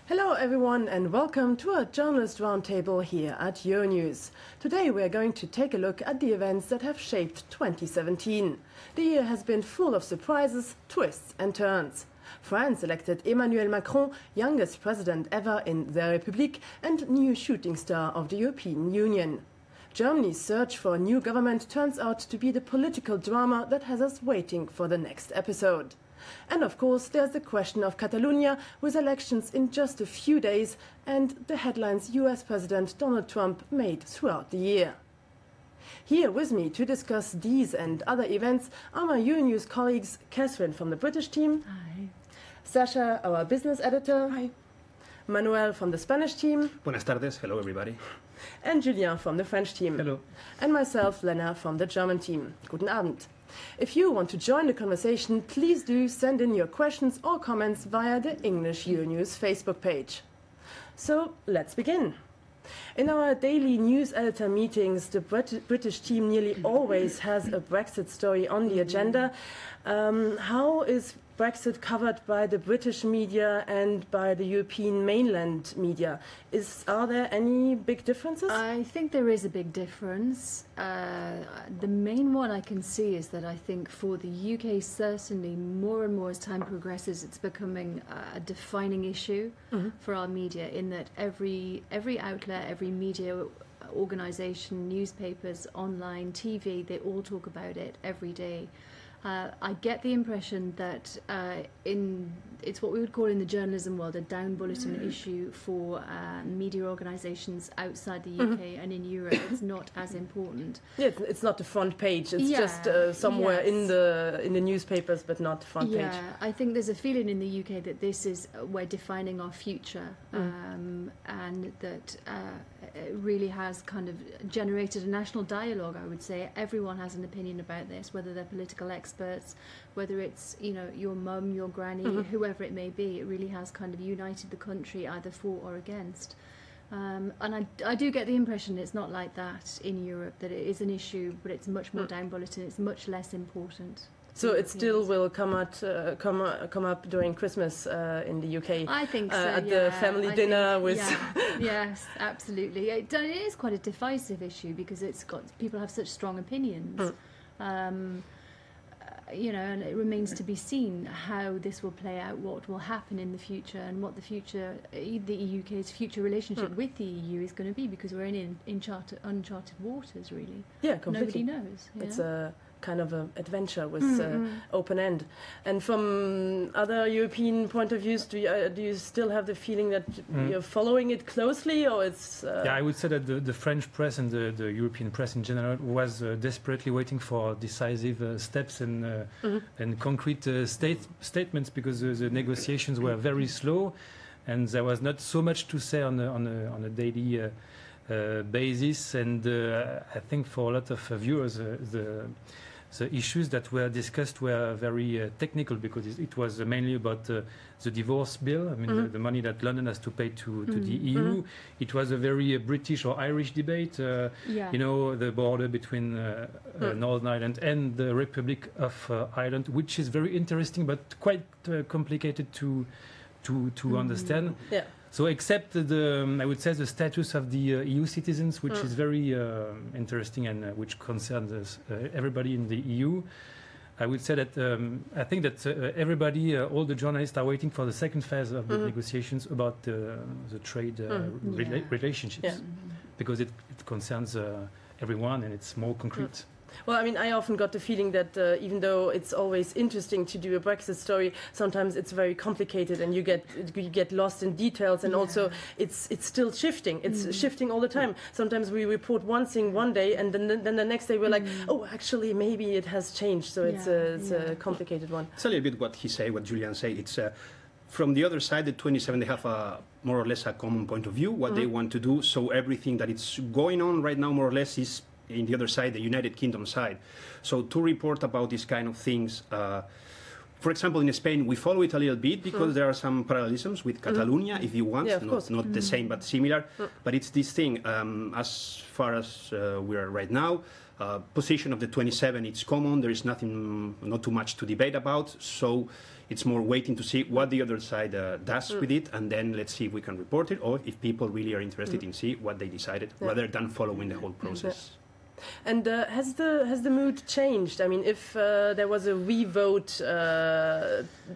Hello everyone and welcome to our journalist roundtable here at Euronews. Today we are going to take a look at the events that have shaped 2017. The year has been full of surprises, twists and turns. France elected Emmanuel Macron, youngest president ever in the République and new shooting star of the European Union. Germany's search for a new government turns out to be the political drama that has us waiting for the next episode. And of course there's the question of Catalonia, with elections in just a few days and the headlines US President Donald Trump made throughout the year. Here with me to discuss these and other events are my Euronews colleagues Catherine from the British team. Hi. Sasha, our business editor. Hi. Manuel from the Spanish team. Buenas tardes. Hello, everybody. And Julien from the French team. Hello. And myself, Lena, from the German team. Guten Abend. If you want to join the conversation, please do send in your questions or comments via the English Euronews Facebook page. So, let's begin. In our daily news editor meetings, the British team nearly always has a Brexit story on the agenda. How is Brexit covered by the British media and by the European mainland media? Are there any big differences? I think there is a big difference. The main one I can see is that I think for the UK, certainly more and more as time progresses, it's becoming a defining issue for our media, in that every outlet, every media organisation, newspapers, online, TV, they all talk about it every day. I get the impression that it's what we would call in the journalism world a down bulletin issue for media organisations outside the UK and in Europe. It's not as important. Yeah, it's not the front page. It's just somewhere in the newspapers, but not the front page. Yeah, I think there's a feeling in the UK that this is we're defining our future, and that it really has kind of generated a national dialogue. I would say everyone has an opinion about this, whether they're political experts, whether it's your mum, your granny, whoever it may be. It really has kind of united the country either for or against. And I do get the impression it's not like that in Europe, that it is an issue, but it's much more down bulletin. It's much less important. So it still will come up during Christmas in the UK. I think so. At the family dinner with. Yes, absolutely. It is quite a divisive issue because people have such strong opinions. And it remains to be seen how this will play out, what will happen in the future, and what the UK's future relationship with the EU is going to be, because we're in uncharted waters, really. Yeah, completely. Nobody knows. It's a kind of an adventure with open end. And from other European point of views, do you still have the feeling that you're following it closely, or it's? Yeah, I would say that the French press and the European press in general was desperately waiting for decisive steps and concrete statements, because the negotiations were very slow, and there was not so much to say on a daily basis. And I think for a lot of viewers, the issues that were discussed were very technical, because it was mainly about the divorce bill. I mean, the money that London has to pay to the EU. It was a very British or Irish debate. The border between Northern Ireland and the Republic of Ireland, which is very interesting but quite complicated to understand. Yeah. So except I would say the status of the EU citizens, which is very interesting and which concerns everybody in the EU, I would say that I think that everybody, all the journalists are waiting for the second phase of the negotiations about the trade relationships, because it concerns everyone and it's more concrete. Well, I mean, I often got the feeling that even though it's always interesting to do a Brexit story, sometimes it's very complicated and you get lost in details, and also it's still shifting. It's shifting all the time. Sometimes we report one thing one day, and then the next day we're like, oh, actually, maybe it has changed. So it's a complicated one. It's a little bit what Julien said. It's from the other side, the 27, they have more or less a common point of view, what they want to do. So everything that is going on right now, more or less, is in the other side, the United Kingdom side. So to report about these kind of things, for example, in Spain, we follow it a little bit because there are some parallelisms with Catalonia, if you want, not the same but similar. But it's this thing, as far as we are right now, position of the 27, it's common. There is not too much to debate about. So It's more waiting to see what the other side does with it, and then let's see if we can report it, or if people really are interested in see what they decided, rather than following the whole process. And has the mood changed? I mean, if there was a re-vote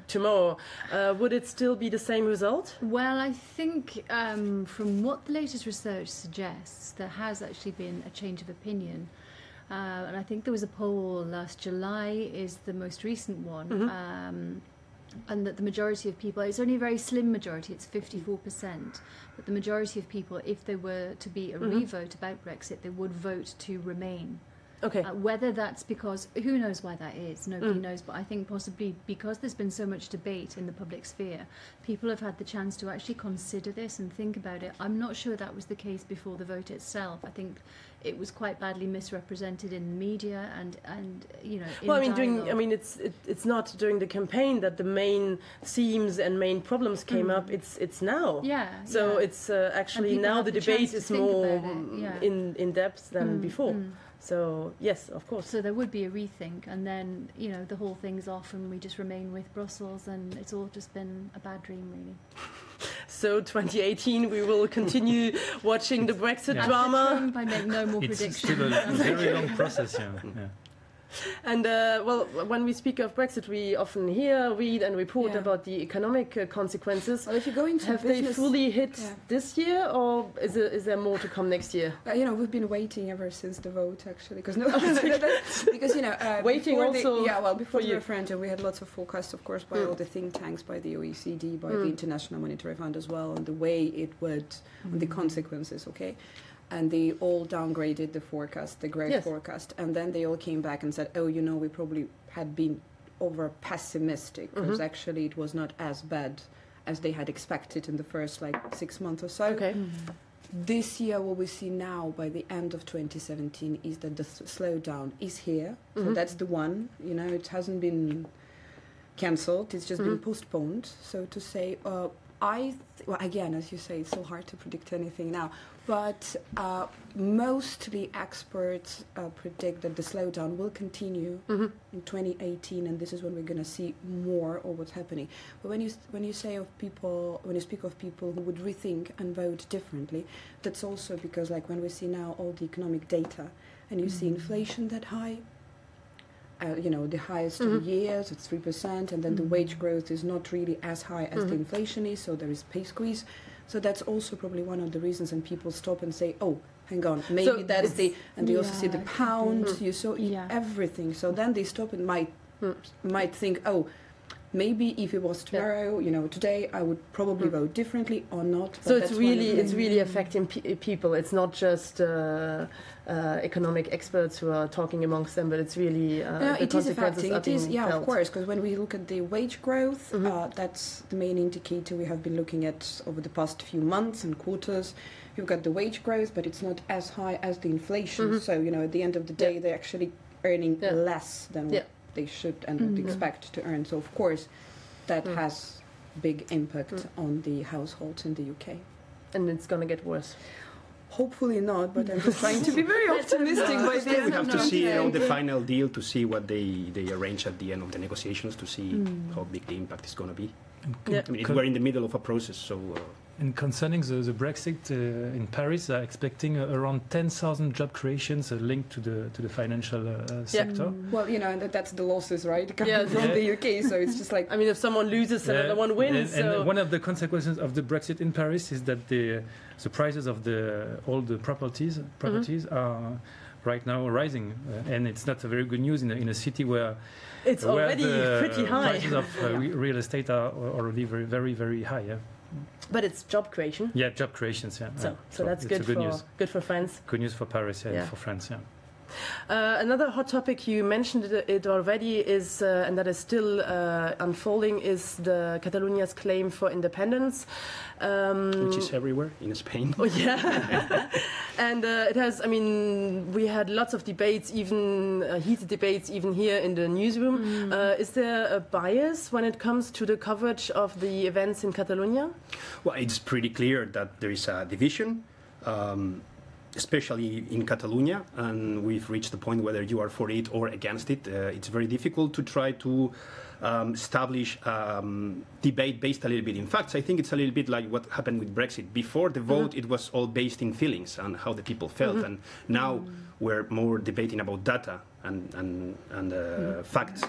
tomorrow, would it still be the same result? Well, I think from what the latest research suggests, there has actually been a change of opinion. And I think there was a poll last July, is the most recent one, and that the majority of people, it's only a very slim majority, it's 54%, but the majority of people, if there were to be a re-vote about Brexit, they would vote to remain. Okay. Whether that's because, who knows why that is, nobody knows, but I think possibly because there's been so much debate in the public sphere, people have had the chance to actually consider this and think about it. I'm not sure that was the case before the vote itself. I think it was quite badly misrepresented in the media and you know. In well, I mean, dialogue. it's not during the campaign that the main themes and main problems came up. It's now. Yeah. So it's actually people now have the the debate chance to is think more about it, yeah. in depth than before. So yes, of course. So there would be a rethink, and then you know the whole thing's off, and we just remain with Brussels, and it's all just been a bad dream, really. So 2018, we will continue watching the Brexit drama. Trump, I make no more It's predictions. still a very long process, yeah. And well, when we speak of Brexit, we often read and report about the economic consequences. Well, if you go into have business, they fully hit this year, or is there more to come next year? you know, we've been waiting ever since the vote, actually, because because you know, waiting before also before for the you. referendum, we had lots of forecasts, of course, by all the think tanks, by the OECD, by the International Monetary Fund as well, and the way it would, and the consequences. Okay. And they all downgraded the forecast, the growth forecast. And then they all came back and said, oh, you know, we probably had been over pessimistic because actually it was not as bad as they had expected in the first 6 months or so. Okay. This year, what we see now by the end of 2017 is that the slowdown is here. So that's the one, you know, it hasn't been cancelled, it's just been postponed. So to say, well, again, as you say, it's so hard to predict anything now. But mostly experts predict that the slowdown will continue in 2018, and this is when we're going to see more of what's happening. But when you speak of people who would rethink and vote differently, that's also because, when we see now all the economic data, and you see inflation that high. You know, the highest of the years, it's 3%, and then the wage growth is not really as high as the inflation is, so there is pay squeeze. So that's also probably one of the reasons, and people stop and say, oh, hang on, maybe so that's and they also see the pound, you saw everything. So then they stop and might think, oh, maybe if it was tomorrow, you know, today, I would probably vote differently or not. So it's really affecting people. It's not just economic experts who are talking amongst them, but it's really the consequences are being felt. Of course, because when we look at the wage growth, that's the main indicator we have been looking at over the past few months and quarters. You've got the wage growth, but it's not as high as the inflation. So, you know, at the end of the day, they're actually earning less than what they should and would expect to earn. So, of course, that has big impact on the households in the UK. And it's going to get worse. Hopefully not, but I'm just trying to be very optimistic by the end. We have to see the final deal, to see what they arrange at the end of the negotiations, to see how big the impact is going to be. I mean, we're in the middle of a process, so... And concerning the Brexit in Paris, they're expecting around 10,000 job creations linked to the financial sector. Well, you know, and that's the losses, right, coming from the UK. So it's just like, I mean, if someone loses, another one wins. And one of the consequences of the Brexit in Paris is that the prices of all the properties are right now rising, and it's not a very good news in a city where it's already pretty high. Prices of real estate are already very, very, very high. Yeah. But it's job creation. Yeah, job creations. Yeah. So that's good for France. Good news for Paris. And for France. Yeah. Another hot topic, you mentioned it already, is and that is still unfolding, is the Catalonia's claim for independence, which is everywhere in Spain. Oh yeah, and it has. I mean, we had lots of debates, even heated debates, even here in the newsroom. Is there a bias when it comes to the coverage of the events in Catalonia? Well, it's pretty clear that there is a division. especially in Catalonia, and we've reached the point whether you are for it or against it. It's very difficult to try to establish debate based a little bit in facts. I think it's a little bit like what happened with Brexit. Before the vote, it was all based in feelings and how the people felt, and now we're more debating about data and facts.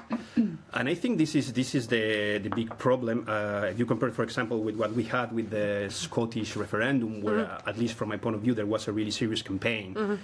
And I think this is the big problem. If you compare, for example, with what we had with the Scottish referendum, where at least from my point of view, there was a really serious campaign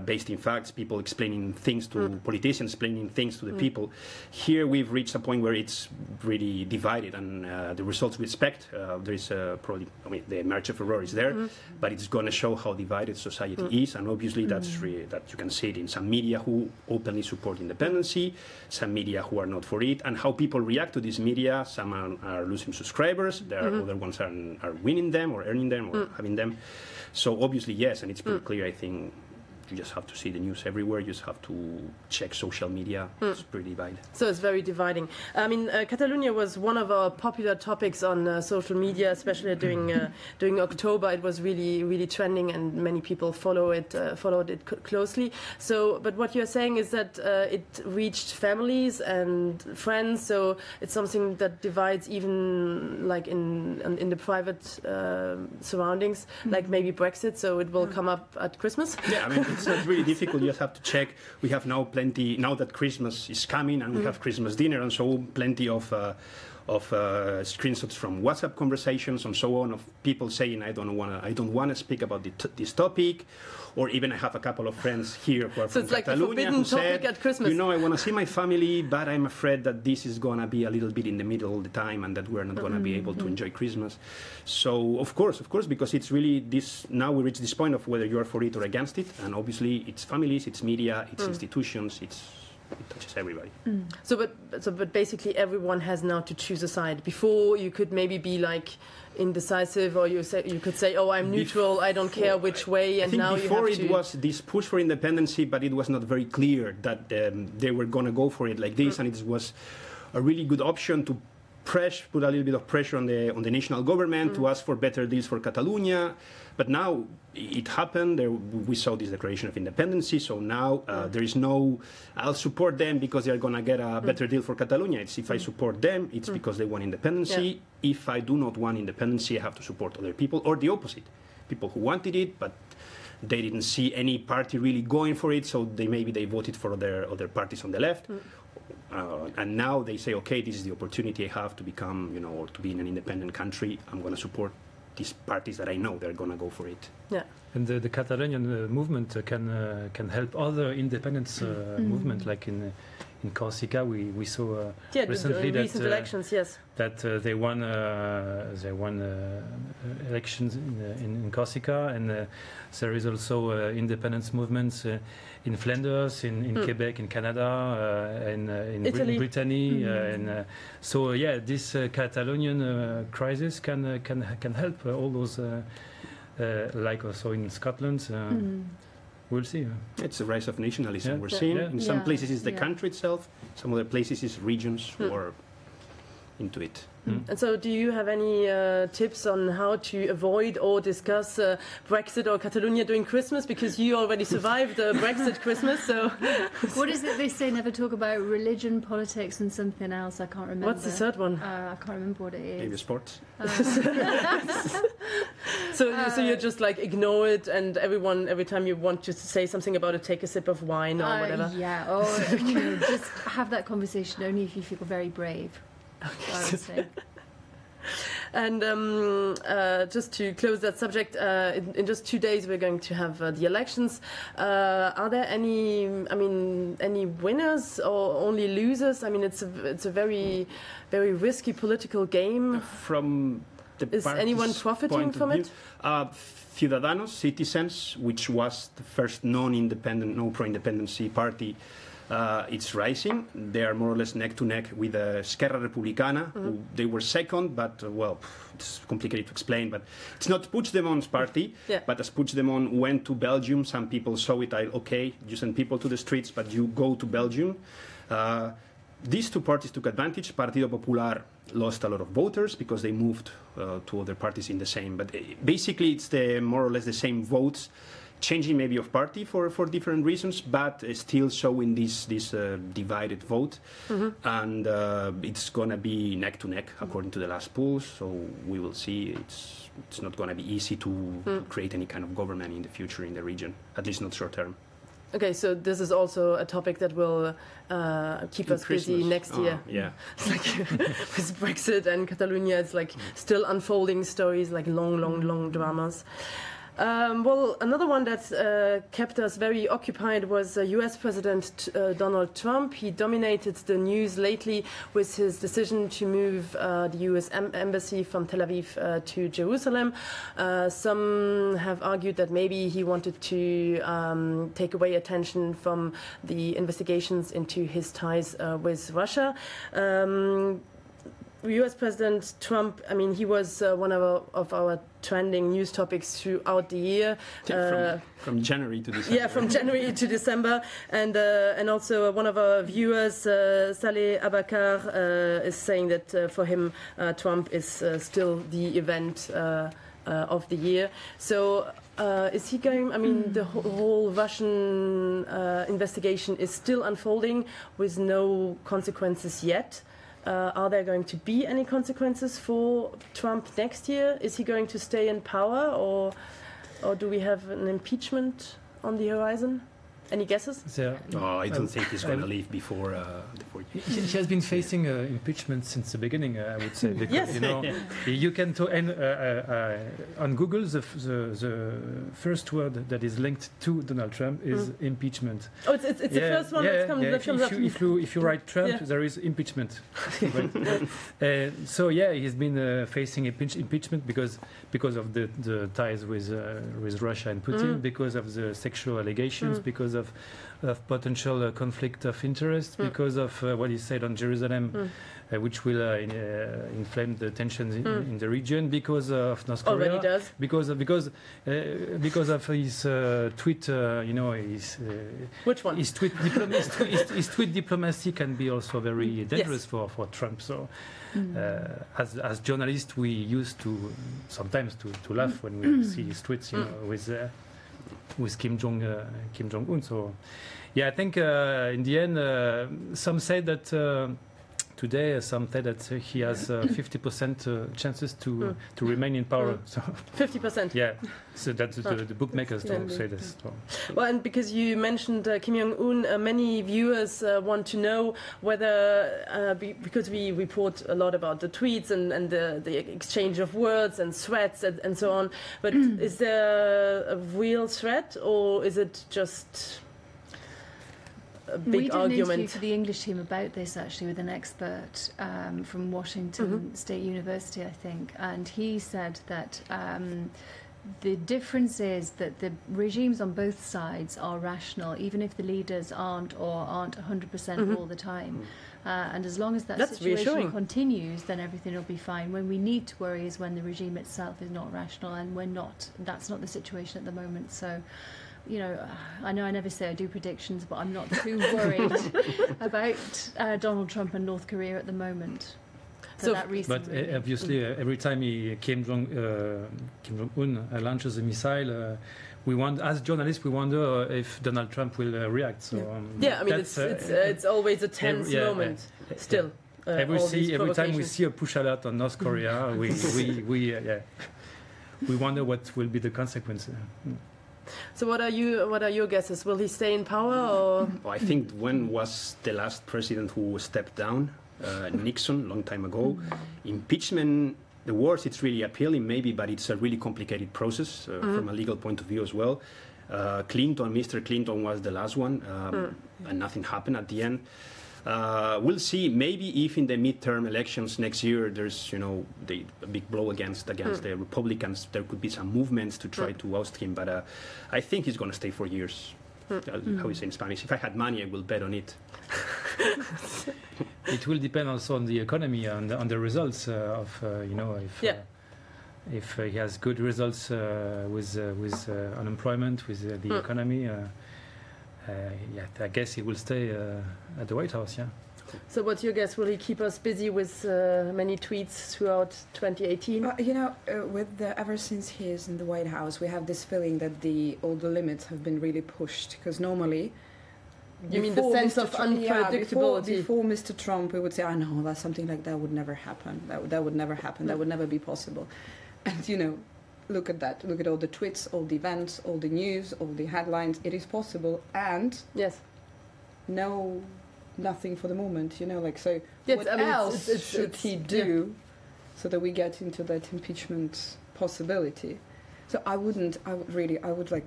based in facts, people explaining things to politicians, explaining things to the people. Here we've reached a point where it's really divided, and the results we expect, there is probably, I mean, the margin of error is there, but it's going to show how divided society is, and obviously that's really, that you can see it in some media who openly support independency, some media who are not for it, and how people react to this media. Some are losing subscribers, there are other ones are winning them or earning them or having them. So obviously yes, and it's pretty clear, I think. You just have to see the news everywhere. You just have to check social media. It's pretty divided. So it's very dividing. I mean, Catalonia was one of our popular topics on social media, especially during October. It was really trending, and many people followed it closely. So, but what you're saying is that it reached families and friends. So it's something that divides even like in the private surroundings, like maybe Brexit. So it will come up at Christmas. Yeah, I mean. It's not really difficult. You just have to check. We have now plenty, now that Christmas is coming and we have Christmas dinner and so plenty of screenshots from WhatsApp conversations and so on of people saying I don't want to speak about this topic, or even I have a couple of friends here who are from Catalonia who said, at Christmas. You know, I want to see my family, but I'm afraid that this is going to be a little bit in the middle all the time and that we're not going to be able to enjoy Christmas. So of course, because it's really this, now we reach this point of whether you are for it or against it, and obviously it's families, it's media, it's institutions, it touches everybody. But basically everyone has now to choose a side. Before you could maybe be like indecisive, or you could say, oh, I'm neutral, I don't care which way, and now you have to... Before it was this push for independency, but it was not very clear that they were going to go for it like this, and it was a really good option to put a little bit of pressure on the national government to ask for better deals for Catalonia. But now it happened. We saw this declaration of independence. So now there is no, I'll support them because they're going to get a better deal for Catalonia. It's if I support them, it's because they want independence. Yeah. If I do not want independence, I have to support other people, or the opposite. People who wanted it, but they didn't see any party really going for it, so maybe they voted for other parties on the left. And now they say, okay, this is the opportunity I have to become, or to be in an independent country. I'm going to support these parties that I know they're going to go for it. Yeah. And the Catalonian movement can help other independence movement, like in Corsica, we saw recently the recent elections, yes, that they won elections in Corsica, and there is also independence movements in Flanders, in Quebec, in Canada, in Brittany, and so yeah, this Catalonian crisis can help all those, like also in Scotland. We'll see. It's a rise of nationalism we're seeing. In some places it's the country itself, some other places it's regions who are into it. And so do you have any tips on how to avoid or discuss Brexit or Catalonia during Christmas? Because you already survived Brexit Christmas, so... What is it they say, never talk about religion, politics and something else? I can't remember. What's the third one? I can't remember what it is. Maybe sports. So you just like ignore it, and every time you want to say something about it, take a sip of wine or whatever? Yeah, or just have that conversation only if you feel very brave. Okay. I would say. And just to close that subject, in just 2 days we're going to have the elections. Are there any winners or only losers? I mean, it's a very, very risky political game. From the is anyone profiting from it? Ciudadanos, Citizens, which was the first no pro-independency party. It's rising. They are more or less neck to neck with Esquerra Republicana. They were second, but it's complicated to explain. But it's not Puigdemont's party, but as Puigdemont went to Belgium, some people saw it. Okay, you send people to the streets, but you go to Belgium. These two parties took advantage. Partido Popular lost a lot of voters because they moved to other parties in the same. But basically, it's more or less the same votes changing maybe of party for different reasons, but still showing this divided vote, and it's gonna be neck to neck according to the last polls. So we will see. It's not gonna be easy to create any kind of government in the future in the region, at least not short term. Okay, so this is also a topic that will keep us busy next year. Yeah. It's like with Brexit and Catalonia, it's like still unfolding stories, like long dramas. Well, another one that kept us very occupied was US President Donald Trump. He dominated the news lately with his decision to move the US embassy from Tel Aviv to Jerusalem. Some have argued that maybe he wanted to take away attention from the investigations into his ties with Russia. US President Trump, I mean, he was one of our trending news topics throughout the year. From January to December. Yeah, from January to December. And also one of our viewers, Saleh Abakar, is saying that for him, Trump is still the event of the year. So is he going, I mean, the whole Russian investigation is still unfolding with no consequences yet. Are there going to be any consequences for Trump next year? Is he going to stay in power, or do we have an impeachment on the horizon? Any guesses? No, I don't think he's going to leave before. He has been facing impeachment since the beginning, I would say. Because, yes. You know, you can on Google the first word that is linked to Donald Trump is impeachment. Oh, it's the first one that comes up. If you write Trump, there is impeachment. So he's been facing impeachment because of the ties with Russia and Putin, because of the sexual allegations, because of potential conflict of interest, because of what he said on Jerusalem, which will inflame the tensions in the region, because of North Korea. Already does. Because of his tweet, his which one? His tweet diplomacy can be also very dangerous for Trump. So, as journalists, we used to sometimes to laugh when we see his tweets, with Kim Jong-un. So, I think in the end, some say that today, some say that he has 50% chances to remain in power. So 50%. Yeah, so that's the bookmakers don't say this. So. Well, and because you mentioned Kim Jong-un, many viewers want to know whether, because we report a lot about the tweets and the exchange of words and threats and so on, but is there a real threat, or is it just a big argument? We did an interview for the English team about this, actually, with an expert from Washington State University, I think, and he said that the difference is that the regimes on both sides are rational, even if the leaders aren't 100% all the time. And as long as that's situation continues, then everything will be fine. When we need to worry is when the regime itself is not rational, and we're not. That's not the situation at the moment. So, I know I never say I do predictions, but I'm not too worried about Donald Trump and North Korea at the moment. So that reason. But obviously, every time Kim Jong-un launches a missile, as journalists, we wonder if Donald Trump will react. So I mean, it's always a tense moment. Still, every time we see a push alert on North Korea, we wonder what will be the consequence. So what are your guesses? Will he stay in power, or? I think when was the last president who stepped down? Nixon, long time ago. Impeachment, the words, it's really appealing maybe, but it's a really complicated process from a legal point of view as well. Mr. Clinton was the last one, and nothing happened at the end. We'll see. Maybe if in the midterm elections next year there's a big blow against the Republicans, there could be some movements to try to oust him. But I think he's going to stay for years. How we say in Spanish? If I had money, I will bet on it. It will depend also on the economy and on the results if he has good results with unemployment, with the economy. I guess he will stay at the White House. Yeah. So what's your guess? Will he keep us busy with many tweets throughout 2018? Ever since he is in the White House, we have this feeling that all the limits have been really pushed. Because normally, you mean the sense of unpredictability? Before Mr. Trump, we would say, no, that's something like that would never happen. That would never happen. That would never be possible. And look at that. Look at all the tweets, all the events, all the news, all the headlines. It is possible. And yes, nothing for the moment, so yes, what else should he do so that we get into that impeachment possibility? So I would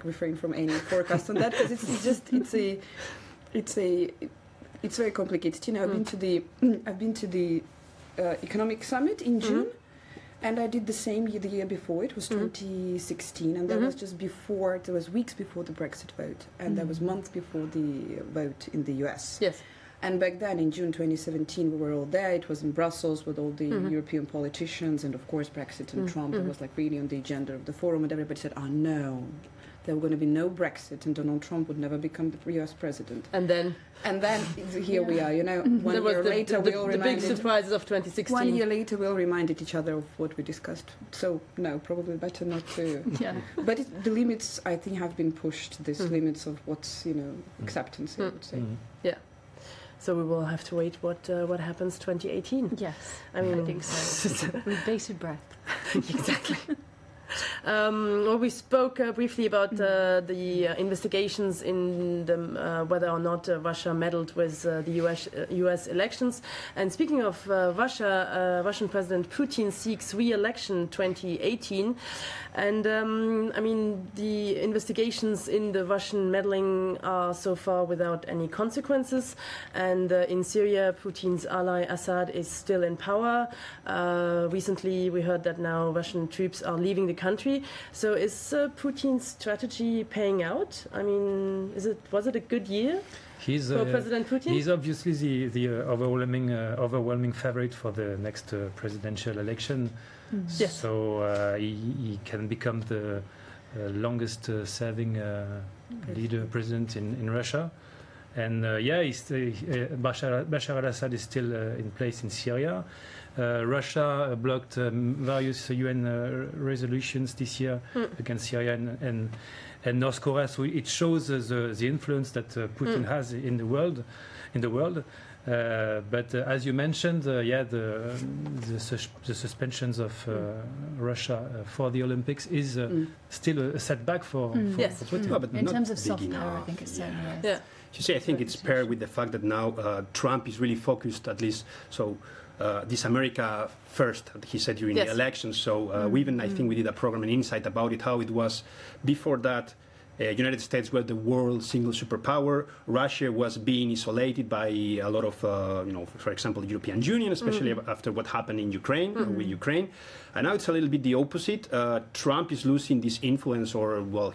refrain from any forecast on that, because it's very complicated. I've been to the economic summit in June, and I did the same the year before. It was 2016, and that was just before. There was weeks before the Brexit vote, and there was months before the vote in the US. Yes. And back then, in June 2017, we were all there. It was in Brussels with all the European politicians, and of course Brexit and Trump. That was really on the agenda of the forum, and everybody said, no, there were going to be no Brexit, and Donald Trump would never become the US president. And then here we are, 1 year later, we all reminded... the big surprises of 2016. 1 year later, we all reminded each other of what we discussed. So, no, probably better not to... Yeah. But the limits, I think, have been pushed, these limits of what's, acceptance, I would say. Yeah. So we will have to wait what happens 2018. Yes, I think so. With bated breath. Exactly. We spoke briefly about the investigations in whether or not Russia meddled with the US elections. And speaking of Russia, Russian President Putin seeks re-election 2018. And the investigations in the Russian meddling are so far without any consequences. And in Syria, Putin's ally Assad is still in power. Recently, we heard that now Russian troops are leaving the country. So is Putin's strategy paying out? Was it a good year for President Putin? He's obviously the overwhelming favorite for the next presidential election. Yes. So he can become the longest serving president in Russia. And Bashar al-Assad is still in place in Syria. Russia blocked various UN resolutions this year against Syria and North Korea. So it shows the influence that Putin has in the world. But as you mentioned, the suspensions of Russia for the Olympics is still a setback for Putin. No, but in terms of soft power, I think it's certainly is. Yeah. You see, I think it's paired with the fact that now Trump is really focused, at least, so this America first, he said during the election. So I think we did a program in Insight about it, how it was before that. United States were the world single superpower. Russia was being isolated by a lot of, for example, the European Union, especially after what happened in Ukraine, with Ukraine. And now it's a little bit the opposite. Trump is losing this influence,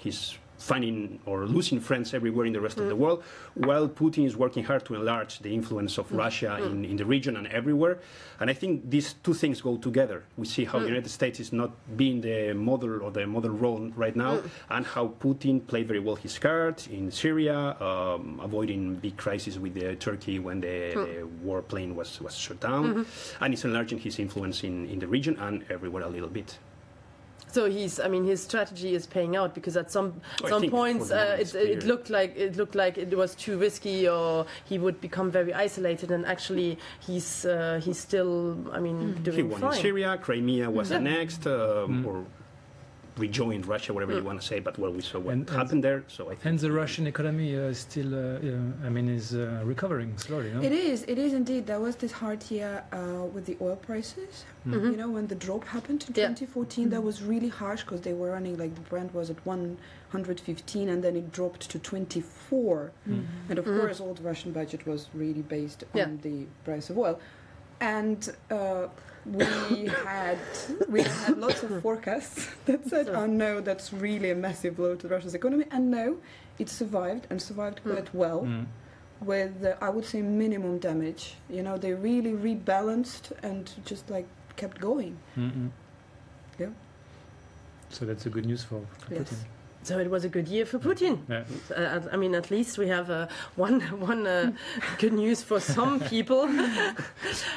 he's finding or losing friends everywhere in the rest of the world, while Putin is working hard to enlarge the influence of Russia in the region and everywhere. And I think these two things go together. We see how the United States is not being the model or the model role right now, and how Putin played very well his cards in Syria, avoiding big crisis with Turkey when the warplane was shut down, and he's enlarging his influence in the region and everywhere a little bit. So his strategy is paying out, because at some points it looked like it was too risky, or he would become very isolated. And actually, he's still doing he won fine. In Syria, Crimea was annexed, or rejoined Russia, whatever you want to say. But we saw what happened there. So I think the Russian economy is still, is recovering slowly. No? It is indeed. There was this hard year with the oil prices. When the drop happened in 2014, that was really harsh, because they were running, like, the Brent was at 115, and then it dropped to 24. And of course, all the Russian budget was really based on the price of oil. And we had lots of forecasts that said, oh no, that's really a massive blow to Russia's economy. And no, it survived, and survived quite well, with, I would say, minimum damage. They really rebalanced and just kept going. Yeah. So that's a good news for Putin. So it was a good year for Putin. Yeah. I mean, at least we have one good news for some people.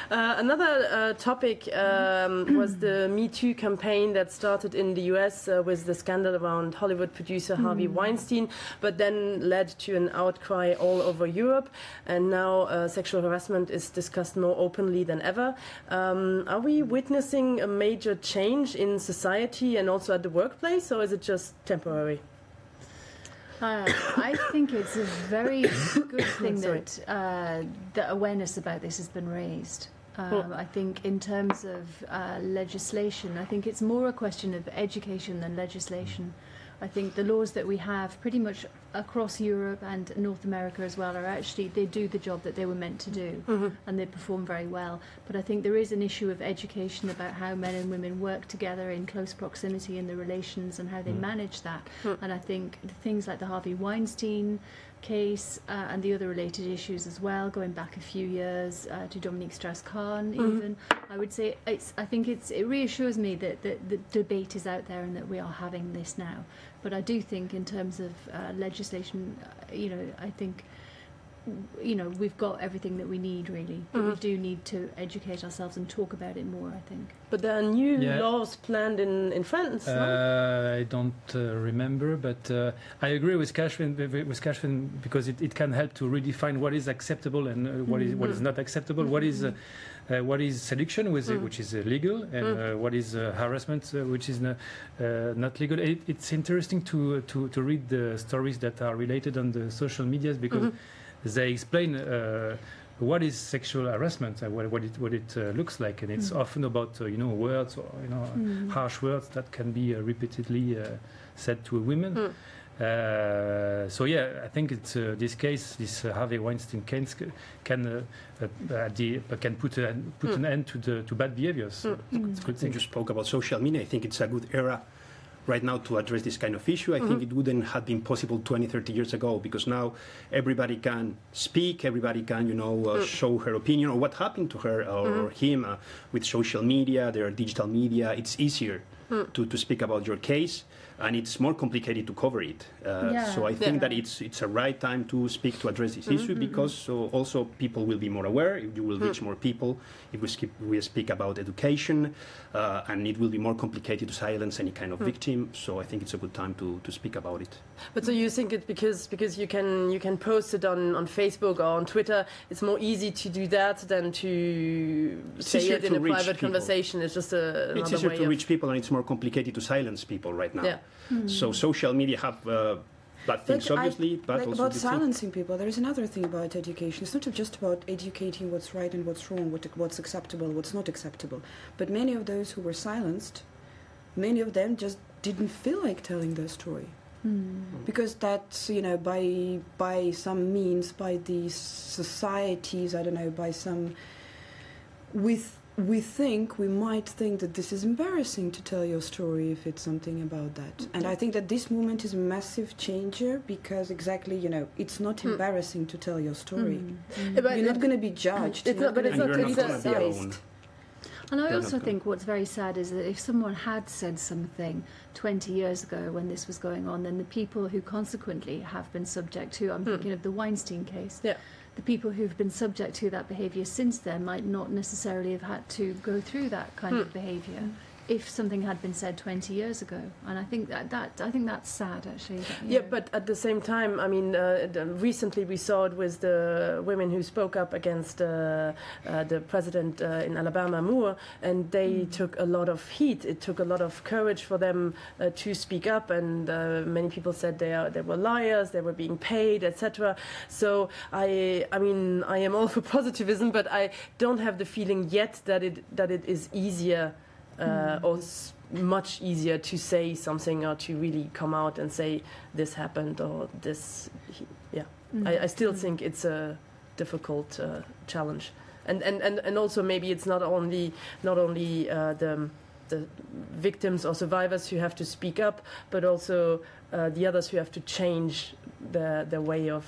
Another topic was the METOO campaign that started in the US with the scandal around Hollywood producer Harvey Weinstein, but then led to an outcry all over Europe. And now sexual harassment is discussed more openly than ever. Are we witnessing a major change in society and also at the workplace, or is it just temporary? I think it's a very good thing that the awareness about this has been raised. I think in terms of legislation, I think it's more a question of education than legislation. I think the laws that we have pretty much across Europe and North America as well are actually, they do the job that they were meant to do, and they perform very well. But I think there is an issue of education about how men and women work together in close proximity in the relations and how they manage that. And I think things like the Harvey Weinstein case and the other related issues as well, going back a few years to Dominique Strauss-Kahn even, I would say it reassures me that the debate is out there and that we are having this now. But I do think in terms of legislation, I think we've got everything that we need really, but we do need to educate ourselves and talk about it more, I think. But there are new laws planned in France, no? I don't remember, but I agree with Kashfin because it can help to redefine what is acceptable and what is not acceptable. What is seduction, which is illegal, and what is harassment, which is not legal. It's interesting to read the stories that are related on the social medias because they explain what is sexual harassment and what it looks like, and it's often about words or harsh words that can be repeatedly said to a woman. So I think it's this case, this Harvey Weinstein case, can put an end to bad behaviors. So it's a good thing. You spoke about social media. I think it's a good era right now to address this kind of issue. I think it wouldn't have been possible 20, 30 years ago because now everybody can speak, everybody can, show her opinion or what happened to her or him with social media, their digital media. It's easier to speak about your case. And it's more complicated to cover it. So I think that it's a right time to speak to address this issue because also people will be more aware. You will reach more people if we speak about education, and it will be more complicated to silence any kind of victim. So I think it's a good time to speak about it. But so you think it because you can post it on Facebook or on Twitter, it's more easy to do that than to say it in a private conversation. It's just another way. It's easier to reach people, and it's more complicated to silence people right now. So social media have bad things, obviously, but also about silencing people. There is another thing about education. It's not just about educating what's right and what's wrong, what's acceptable, what's not acceptable. But many of those who were silenced, many of them just didn't feel like telling their story. Because that's, by some means, by these societies, I don't know, by some... We might think that this is embarrassing to tell your story if it's something about that. And I think that this movement is a massive changer because exactly, it's not embarrassing to tell your story. You're not going to be judged. It's not going to be alone. And I also think what's very sad is that if someone had said something 20 years ago when this was going on, then the people who consequently have been subject to, I'm thinking of the Weinstein case, the people who've been subject to that behaviour since then might not necessarily have had to go through that kind of behaviour if something had been said 20 years ago. And I think that's sad, actually. But at the same time, I mean, recently we saw it with the women who spoke up against the president in Alabama, Moore, and they took a lot of heat. It took a lot of courage for them to speak up, and many people said they were liars, they were being paid, etc. So I mean, I am all for positivism, but I don't have the feeling yet that it is easier or much easier to say something or to really come out and say this happened or this. I still think it's a difficult challenge, and also maybe it's not only the victims or survivors who have to speak up, but also the others who have to change their way of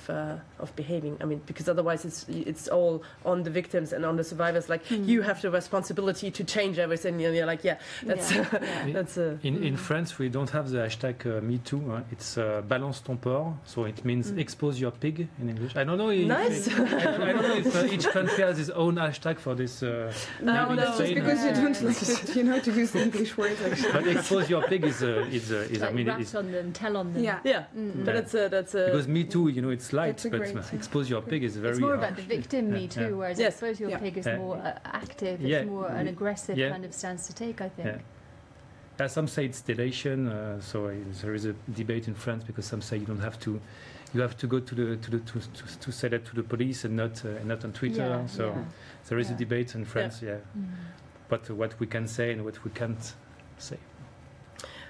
behaving. I mean, because otherwise it's all on the victims and on the survivors. Like you have the responsibility to change everything. And you're like, that's in France we don't have the hashtag #MeToo. It's balance ton porc, so it means expose your pig in English. I don't know. Nice. I don't know if each country has its own hashtag for this. No, just because you don't like it, to use the English words. But expose your pig is like I mean, rat on them, tell on them. Yeah. But that's because Me Too, it's light, That's a but great- expose your pig is very. It's more harsh. about the victim, Me Too, whereas I suppose your pig is more active. It's more an aggressive kind of stance to take, I think. Some say it's deletion, so there is a debate in France because some say you don't have to. You have to go to say that to the police and not on Twitter. There is a debate in France, but what we can say and what we can't say.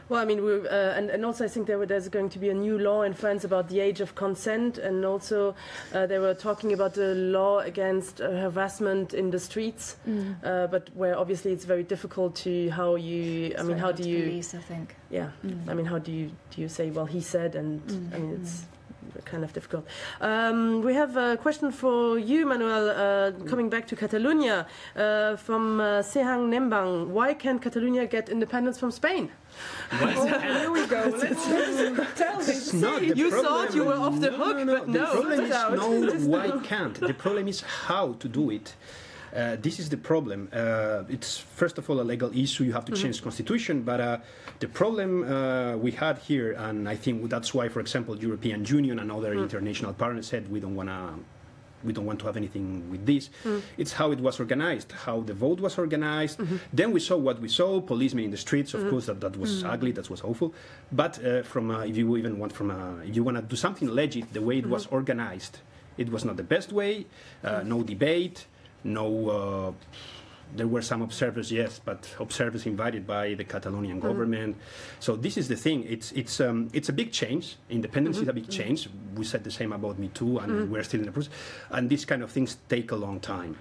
Well, I mean, and also I think there's going to be a new law in France about the age of consent, and also they were talking about the law against harassment in the streets, but where obviously it's very difficult to how do you? Police, I think. Yeah, I mean, how do you say? Well, he said, and I mean, it's kind of difficult. We have a question for you, Manuel, coming back to Catalonia from Sehang Nembang. Why can't Catalonia get independence from Spain? Here we go. Let's tell me. You thought you were off the hook, but no. The problem is no, why can't. The problem is how to do it. This is the problem. It's first of all a legal issue. You have to change the constitution. But the problem we had here, and I think that's why, for example, European Union and other international partners said we don't want to have anything with this. It's how it was organized, how the vote was organized. Then we saw what we saw: policemen in the streets. Of course, that was ugly. That was awful. But if you want to do something legit, the way it was organized, it was not the best way. No debate. No, there were some observers, yes, but observers invited by the Catalonian government. So this is the thing. It's a big change. Independence is a big change. We said the same about Me Too, and we're still in the process. And these kind of things take a long time.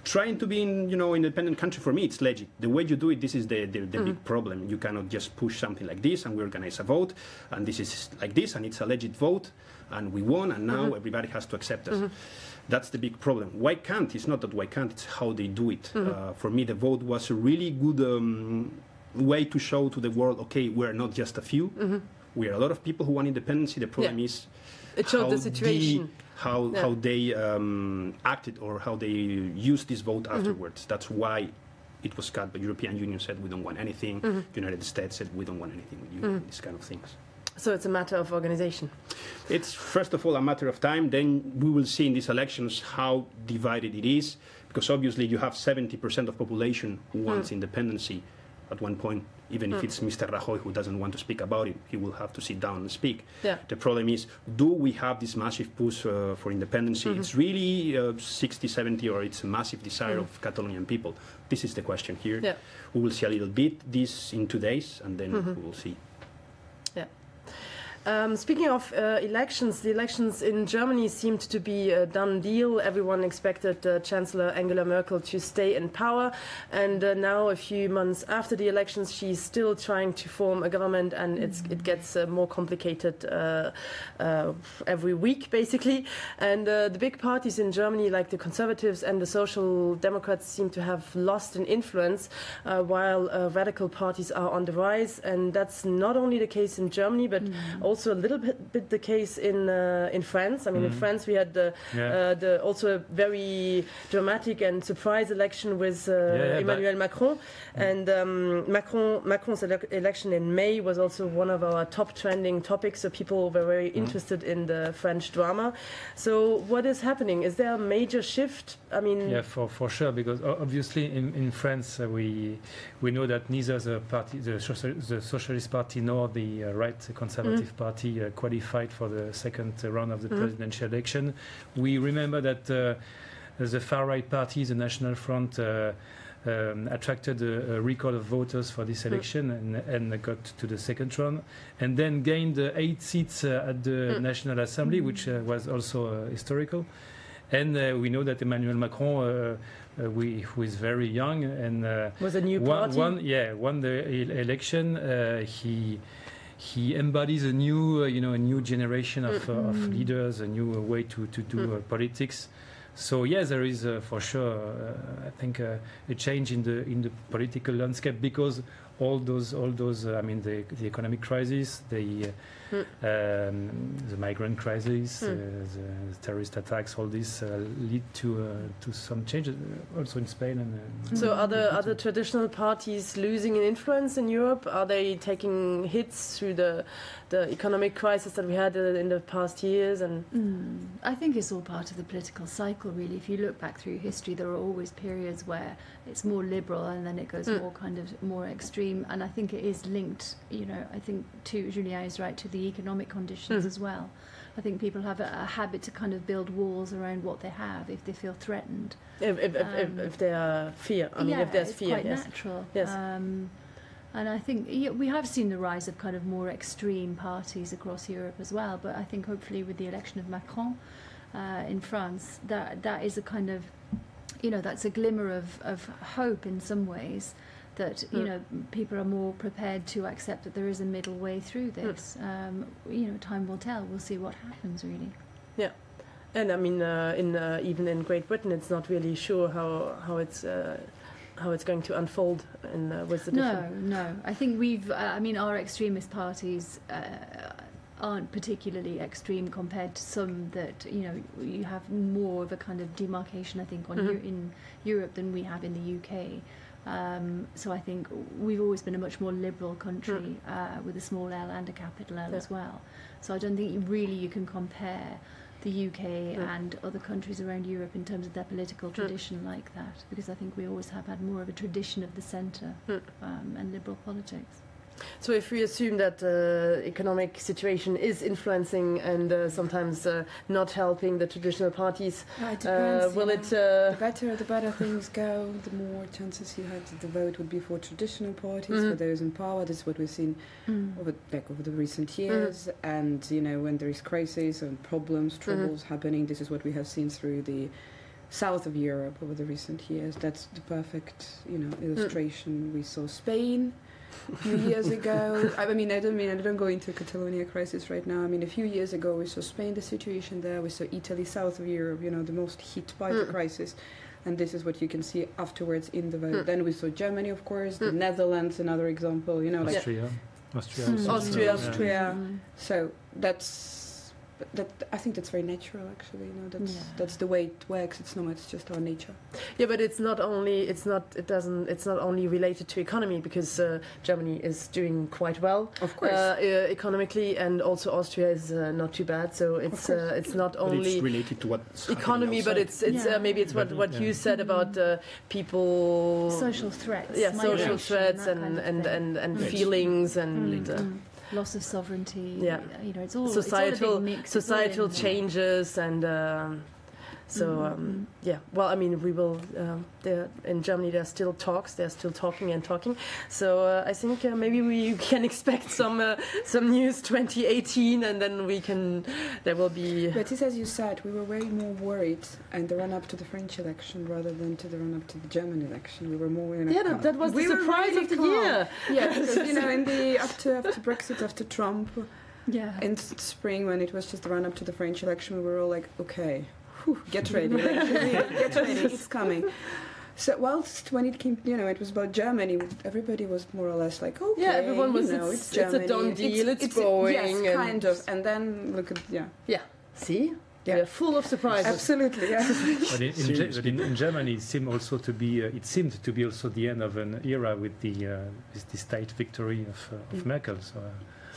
Trying to be in independent country, for me, it's legit. The way you do it, this is the big problem. You cannot just push something like this and we organize a vote, and this is like this, and it's a legit vote, and we won, and now everybody has to accept us. That's the big problem. Why can't? It's not that why can't, it's how they do it. For me, the vote was a really good way to show to the world, okay, we're not just a few. We are a lot of people who want independence. The problem is it showed the situation. How they acted or how they used this vote afterwards. That's why it was cut. But European Union said we don't want anything. United States said we don't want anything with you. These kind of things. So it's a matter of organization. It's first of all a matter of time. Then we will see in these elections how divided it is, because obviously you have 70% of population who wants independency. At one point, even if it's Mr. Rajoy who doesn't want to speak about it, he will have to sit down and speak. The problem is, do we have this massive push for independence? It's really 60, 70, or it's a massive desire of Catalonian people. This is the question here. We will see a little bit this in 2 days, and then we will see. Speaking of elections, the elections in Germany seemed to be a done deal. Everyone expected Chancellor Angela Merkel to stay in power. And now, a few months after the elections, she's still trying to form a government, and it gets more complicated every week, basically. And the big parties in Germany, like the Conservatives and the Social Democrats, seem to have lost in influence, while radical parties are on the rise. And that's not only the case in Germany, but also a little bit the case in France. I mean, in France we had the also a very dramatic and surprise election with Emmanuel Macron, and Macron's election in May was also one of our top trending topics. So people were very interested in the French drama. So what is happening? Is there a major shift? I mean, for sure, because obviously in France we know that neither the party, the Socialist Party, nor the right Conservative Party qualified for the second round of the presidential election. We remember that the far-right party, the National Front, attracted a record of voters for this election and got to the second round, and then gained 8 seats at the National Assembly, which was also historical. And we know that Emmanuel Macron, who is very young and was a new party. Won the election. he embodies a new, a new generation of leaders, a new way to do politics. So yes, there is for sure, I think, a change in the political landscape because all those, I mean, the economic crisis, the migrant crisis, the terrorist attacks, all this lead to some changes also in Spain. And so are the traditional parties losing in influence in Europe? Are they taking hits through the economic crisis that we had in the past years? And I think it's all part of the political cycle, really. If you look back through history, there are always periods where it's more liberal and then it goes more extreme. And I think it is linked, I think Julien is right, to the economic conditions as well. I think people have a habit to kind of build walls around what they have if they feel threatened. If they are fear, if there's fear, it's quite natural. Yes. And I think we have seen the rise of kind of more extreme parties across Europe as well. But I think hopefully with the election of Macron in France, that is a kind of, that's a glimmer of hope in some ways. That people are more prepared to accept that there is a middle way through this. Time will tell. We'll see what happens, really. Yeah, and I mean, even in Great Britain, it's not really sure how it's going to unfold with the different... No. I think our extremist parties aren't particularly extreme compared to some that you have more of a kind of demarcation, I think, in Europe than we have in the UK. So I think we've always been a much more liberal country with a small L and a capital L as well. So I don't think you can compare the UK and other countries around Europe in terms of their political tradition like that, because I think we always have had more of a tradition of the centre and liberal politics. So if we assume that the economic situation is influencing and sometimes not helping the traditional parties, it depends, will it... The better things go, the more chances you have that the vote would be for traditional parties, for those in power. This is what we've seen over the recent years. And, when there is crisis and troubles happening, this is what we have seen through the south of Europe over the recent years. That's the perfect, illustration. We saw Spain a few years ago. I don't go into Catalonia crisis right now. I mean, a few years ago we saw Spain, the situation there. We saw Italy, south of Europe, the most hit by the crisis. And this is what you can see afterwards in the vote. Then we saw Germany, of course, the Netherlands, another example, Austria. So I think that's very natural, actually. That's the way it works. It's just our nature. Yeah, but it's not only related to economy, because Germany is doing quite well, of course, economically, and also Austria is not too bad. So it's not only but it's related to what's economy, but it's maybe it's what you said about people, social threats, social threats and feelings and. Loss of sovereignty. Yeah, it's all societal it's all a big mix. Societal changes and. Yeah, well, I mean, we will. In Germany, there are still talks. They're still talking and talking. So I think maybe we can expect some news 2018, and then there will be. But it's as you said, we were way more worried in the run-up to the French election rather than to the run-up to the German election. We were more. That was the surprise of the year. Yeah, because in the after Brexit, after Trump, in spring when it was just the run-up to the French election, we were all like, okay. Get ready, it's coming. So whilst when it came, it was about Germany, everybody was more or less like, okay, yeah, everyone was, it's Germany. It's a done deal, it's going. Yes, kind of. And then look at, Yeah, see? Yeah. We're full of surprises. Absolutely, yeah. But in Germany, it seemed to be also the end of an era with the state victory of Merkel. So.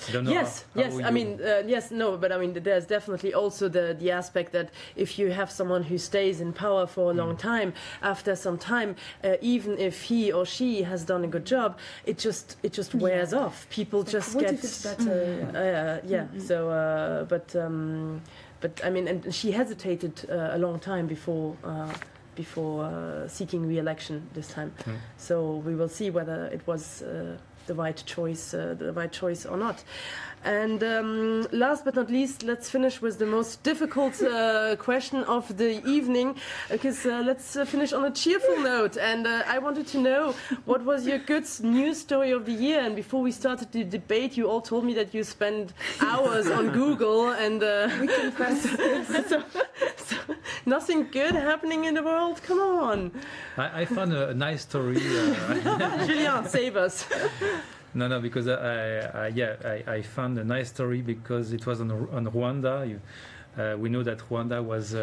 I don't know yes. I mean, but I mean, there's definitely also the aspect that if you have someone who stays in power for a long time, after some time, even if he or she has done a good job, it just wears off. People just what get. If it's better? So, but I mean, and she hesitated a long time before seeking re-election this time. So we will see whether it was the right choice or not. And last but not least, let's finish with the most difficult question of the evening, because let's finish on a cheerful note. And I wanted to know, what was your good news story of the year? And before we started the debate, you all told me that you spend hours on Google, and we confess. so nothing good happening in the world? Come on. I found a nice story. Julien, save us. No, because I found a nice story because it was on Rwanda. We know that Rwanda was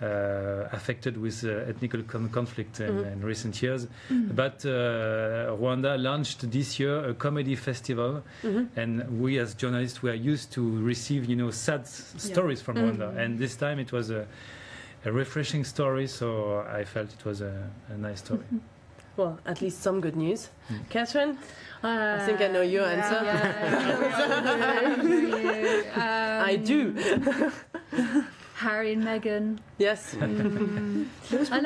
affected with ethnic conflict in recent years, but Rwanda launched this year a comedy festival, and we as journalists were used to receive, sad stories from Rwanda, and this time it was a refreshing story, so I felt it was a nice story. Well, at least some good news. Catherine? I think I know your answer. I do. Harry and Meghan. Yes. And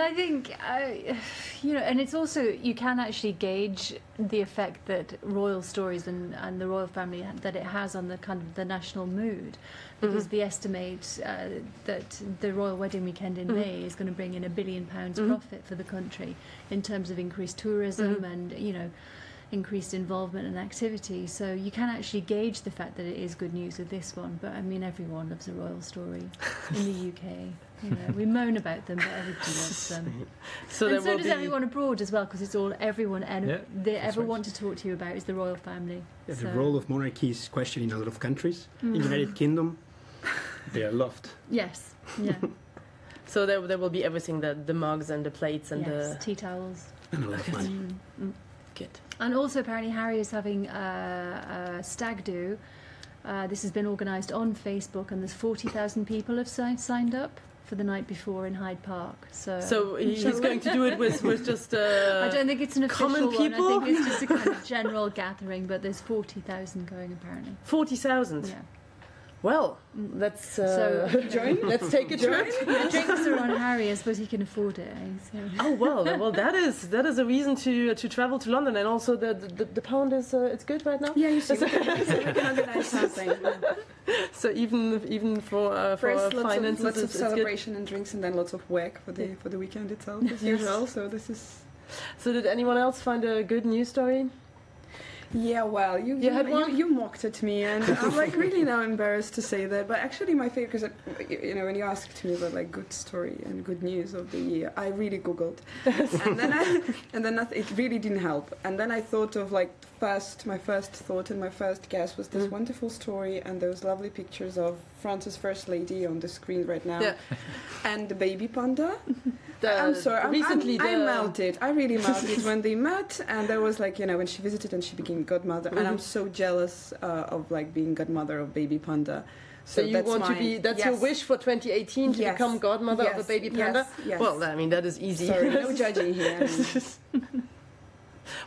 I think, and it's also, you can actually gauge the effect that royal stories and the royal family, that it has on the kind of the national mood. Because the estimate that the royal wedding weekend in May is going to bring in £1 billion profit for the country in terms of increased tourism and, increased involvement and activity. So you can actually gauge the fact that it is good news with this one. But I mean, everyone loves a royal story in the UK. We moan about them, but everybody loves them. So does everyone abroad as well, because it's all everyone they ever want to talk to you about is the royal family. Yeah, the role of monarchy is questioned in a lot of countries. In the United Kingdom, they are loved. Yes. Yeah. So there will be everything, the mugs and the plates and the tea towels And a lot of money. Good. And also, apparently, Harry is having a stag do. This has been organised on Facebook, and there's 40,000 people have signed up for the night before in Hyde Park. So he's going to do it with just I don't think it's an official common people. one. I think it's just a kind of general gathering, but there's 40,000 going apparently. 40,000. Yeah. Well, let's join. Let's take a trip. The drinks are on Harry. I suppose he can afford it. So. Oh well, that is a reason to travel to London, and also the pound is it's good right now. Yeah, you see, we can organize something. So even for finances, lots of it's celebration and drinks, and then lots of work for the weekend itself as usual. So this is. So did anyone else find a good news story? Yeah, well, you mocked at me, and I'm like really now embarrassed to say that. But actually, my favorite, because when you asked me about like good story and good news of the year, I really googled, and then it really didn't help. And then I thought of like my first thought and my first guess was this wonderful story and those lovely pictures of France's First Lady on the screen right now, and the baby panda. I'm sorry, I melted. I really melted when they met, and there was like when she visited and she became godmother, and I'm so jealous of like being godmother of baby panda. So you want to be? That's your wish for 2018 to become godmother of a baby panda. Yes. Well, I mean that is easy. Sorry, no judging here.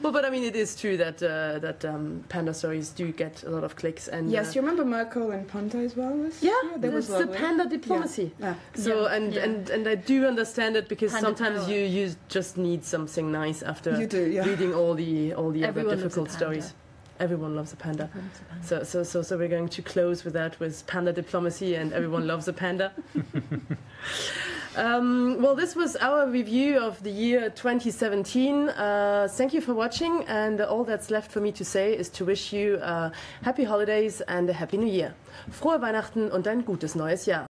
Well, but I mean, it is true that panda stories do get a lot of clicks. And yes, you remember Merkel and Panda as well? That was the panda diplomacy. Yeah. So and I do understand it, because Panda sometimes power. you just need something nice after reading all the other difficult stories. Everyone loves a panda. So we're going to close with that, with panda diplomacy, and everyone loves a panda. Well, this was our review of the year 2017. Thank you for watching, and all that's left for me to say is to wish you happy holidays and a happy new year. Frohe Weihnachten und ein gutes neues Jahr.